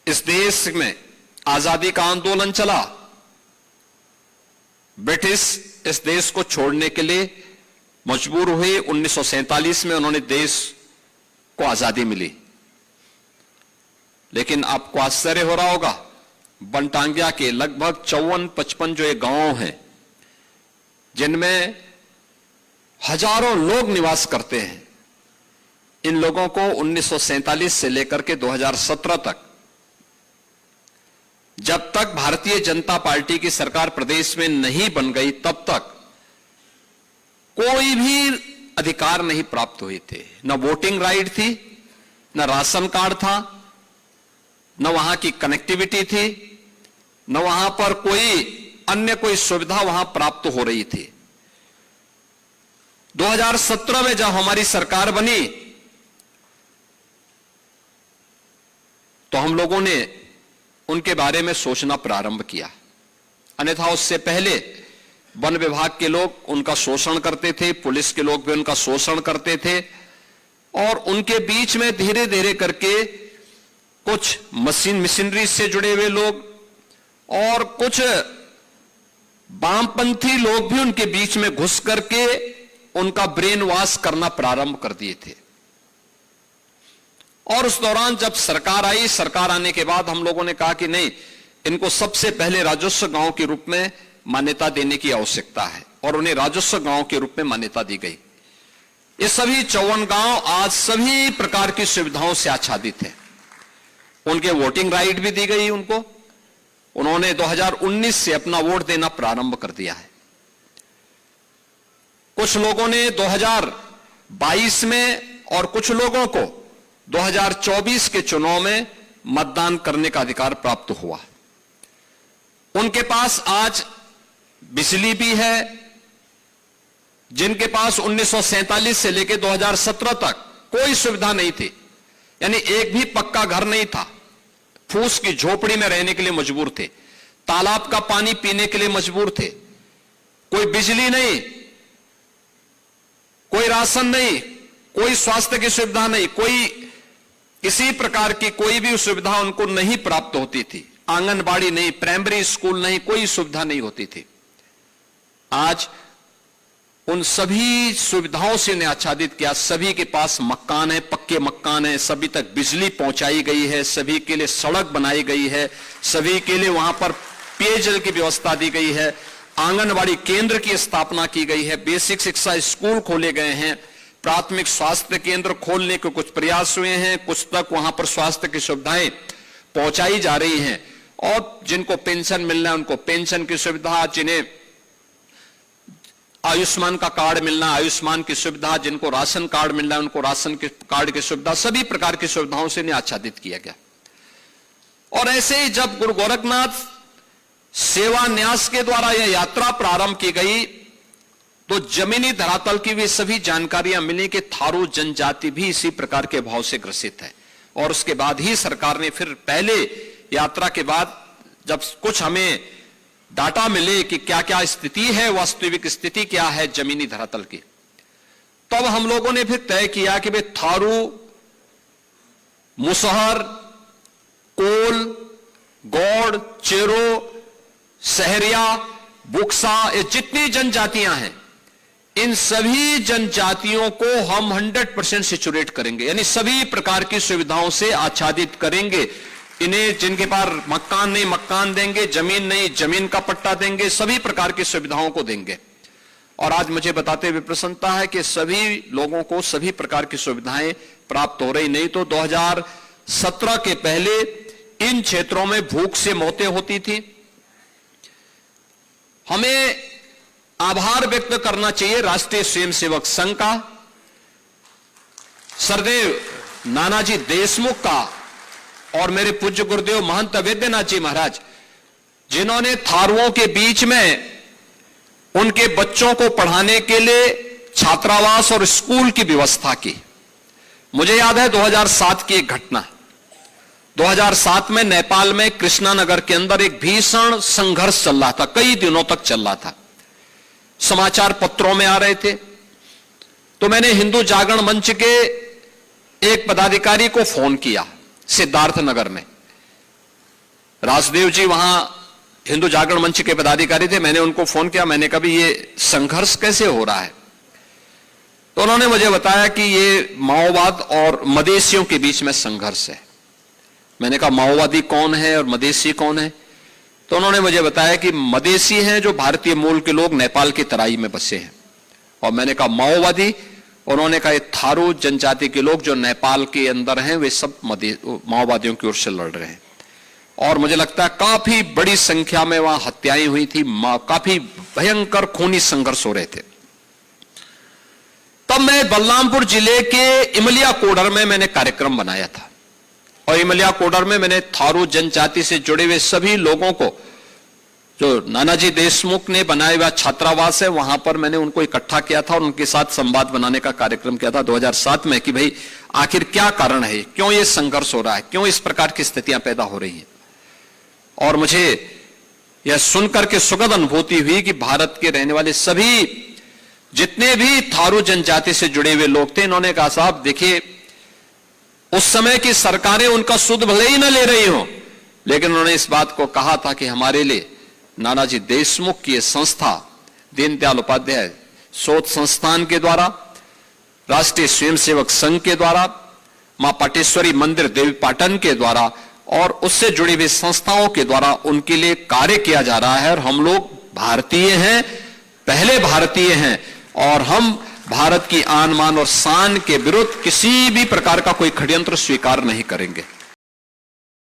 इस देश में आजादी का आंदोलन चला, ब्रिटिश इस देश को छोड़ने के लिए मजबूर हुए। 1947 में उन्होंने देश को आजादी मिली। लेकिन आपको आश्चर्य हो रहा होगा, बनटांगिया के लगभग 54-55 जो ये गांव हैं, जिनमें हजारों लोग निवास करते हैं, इन लोगों को 1947 से लेकर के 2017 तक, जब तक भारतीय जनता पार्टी की सरकार प्रदेश में नहीं बन गई, तब तक कोई भी अधिकार नहीं प्राप्त हुए थे। न वोटिंग राइट थी, न राशन कार्ड था, न वहां की कनेक्टिविटी थी, न वहां पर कोई सुविधा वहां प्राप्त हो रही थी। 2017 में जब हमारी सरकार बनी तो हम लोगों ने उनके बारे में सोचना प्रारंभ किया। अन्यथा उससे पहले वन विभाग के लोग उनका शोषण करते थे, पुलिस के लोग भी उनका शोषण करते थे, और उनके बीच में धीरे धीरे करके कुछ मशीनरी से जुड़े हुए लोग और कुछ वामपंथी लोग भी उनके बीच में घुस करके उनका ब्रेन वॉश करना प्रारंभ कर दिए थे। और उस दौरान जब सरकार आई, सरकार आने के बाद हम लोगों ने कहा कि नहीं, इनको सबसे पहले राजस्व गांव के रूप में मान्यता देने की आवश्यकता है, और उन्हें राजस्व गांव के रूप में मान्यता दी गई। ये सभी 54 गांव आज सभी प्रकार की सुविधाओं से आच्छादित हैं। उनके वोटिंग राइट भी दी गई उनको। उन्होंने 2019 से अपना वोट देना प्रारंभ कर दिया है। कुछ लोगों ने 2022 में और कुछ लोगों को 2024 के चुनाव में मतदान करने का अधिकार प्राप्त हुआ। उनके पास आज बिजली भी है, जिनके पास 1947 से लेकर 2017 तक कोई सुविधा नहीं थी, यानी एक भी पक्का घर नहीं था, फूस की झोपड़ी में रहने के लिए मजबूर थे, तालाब का पानी पीने के लिए मजबूर थे, कोई बिजली नहीं, कोई राशन नहीं, कोई स्वास्थ्य की सुविधा नहीं, कोई किसी प्रकार की कोई भी सुविधा उनको नहीं प्राप्त होती थी। आंगनबाड़ी नहीं, प्राइमरी स्कूल नहीं, कोई सुविधा नहीं होती थी। आज उन सभी सुविधाओं से ने आच्छादित किया। सभी के पास मकान है, पक्के मकान है, सभी तक बिजली पहुंचाई गई है, सभी के लिए सड़क बनाई गई है, सभी के लिए वहां पर पेयजल की व्यवस्था दी गई है, आंगनबाड़ी केंद्र की स्थापना की गई है, बेसिक शिक्षा स्कूल खोले गए हैं, प्राथमिक स्वास्थ्य केंद्र खोलने के कुछ प्रयास हुए हैं, कुछ तक वहां पर स्वास्थ्य की सुविधाएं पहुंचाई जा रही हैं, और जिनको पेंशन मिलना है उनको पेंशन की सुविधा, जिन्हें आयुष्मान का कार्ड मिलना, आयुष्मान की सुविधा, जिनको राशन कार्ड मिलना है उनको राशन के कार्ड की सुविधा, सभी प्रकार की सुविधाओं से आच्छादित किया गया। और ऐसे ही जब गुरु गोरखनाथ सेवा न्यास के द्वारा यह यात्रा प्रारंभ की गई तो जमीनी धरातल की भी सभी जानकारियां मिली कि थारू जनजाति भी इसी प्रकार के भाव से ग्रसित है। और उसके बाद ही सरकार ने फिर पहले यात्रा के बाद जब कुछ हमें डाटा मिले कि क्या क्या स्थिति है, वास्तविक स्थिति क्या है जमीनी धरातल की, तब हम लोगों ने फिर तय किया कि भाई थारू, मुसहर, कोल, गौड़, चेरो, सहरिया, बुक्सा, ये जितनी जनजातियां हैं, इन सभी जनजातियों को हम 100% सिचुरेट करेंगे, यानी सभी प्रकार की सुविधाओं से आच्छादित करेंगे। इन्हें जिनके पास मकान नहीं मकान देंगे, जमीन नहीं जमीन का पट्टा देंगे, सभी प्रकार की सुविधाओं को देंगे। और आज मुझे बताते हुए प्रसन्नता है कि सभी लोगों को सभी प्रकार की सुविधाएं प्राप्त हो रही। नहीं तो 2017 के पहले इन क्षेत्रों में भूख से मौतें होती थी। हमें आभार व्यक्त करना चाहिए राष्ट्रीय स्वयंसेवक संघ का, सरदेव नानाजी देशमुख का, और मेरे पूज्य गुरुदेव महंत वैद्यनाथ जी महाराज, जिन्होंने थारुओं के बीच में उनके बच्चों को पढ़ाने के लिए छात्रावास और स्कूल की व्यवस्था की। मुझे याद है 2007 की एक घटना। 2007 में नेपाल में कृष्णा नगर के अंदर एक भीषण संघर्ष चल रहा था, कई दिनों तक चल रहा था, समाचार पत्रों में आ रहे थे। तो मैंने हिंदू जागरण मंच के एक पदाधिकारी को फोन किया सिद्धार्थ नगर में, राजदेव जी वहां हिंदू जागरण मंच के पदाधिकारी थे। मैंने उनको फोन किया, मैंने कहा भी ये संघर्ष कैसे हो रहा है? तो उन्होंने मुझे बताया कि ये माओवाद और मदेशियों के बीच में संघर्ष है। मैंने कहा माओवादी कौन है और मदेशी कौन है? तो उन्होंने मुझे बताया कि मदेशी हैं जो भारतीय मूल के लोग नेपाल की तराई में बसे हैं, और मैंने कहा माओवादी, उन्होंने कहा थारू जनजाति के लोग जो नेपाल के अंदर हैं वे सब माओवादियों की ओर से लड़ रहे हैं। और मुझे लगता है काफी बड़ी संख्या में वहां हत्याएं हुई थी, काफी भयंकर खूनी संघर्ष हो रहे थे। तब मैं बलरामपुर जिले के इमलिया कोडर में मैंने कार्यक्रम बनाया था, और इमलिया कोडर में मैंने थारू जनजाति से जुड़े हुए सभी लोगों को, जो नानाजी देशमुख ने बनाया हुआ छात्रावास है वहां पर मैंने उनको इकट्ठा किया था और उनके साथ संवाद बनाने का कार्यक्रम किया था 2007 में, कि भाई आखिर क्या कारण है, क्यों ये संघर्ष हो रहा है, क्यों इस प्रकार की स्थितियां पैदा हो रही हैं। और मुझे यह सुनकर के सुखद अनुभूति हुई कि भारत के रहने वाले सभी जितने भी थारू जनजाति से जुड़े हुए लोग थे, इन्होंने कहा साहब देखिए, उस समय की सरकारें उनका सुध भले ही न ले रही हो, लेकिन उन्होंने इस बात को कहा था कि हमारे लिए नानाजी देशमुख की संस्था दीनदयाल उपाध्याय शोध संस्थान के द्वारा, राष्ट्रीय स्वयंसेवक संघ के द्वारा, मां पाटेश्वरी मंदिर देवी पाटन के द्वारा और उससे जुड़ी हुई संस्थाओं के द्वारा उनके लिए कार्य किया जा रहा है। और हम लोग भारतीय हैं, पहले भारतीय हैं, और हम भारत की आन मान और शान के विरुद्ध किसी भी प्रकार का कोई षड्यंत्र स्वीकार नहीं करेंगे।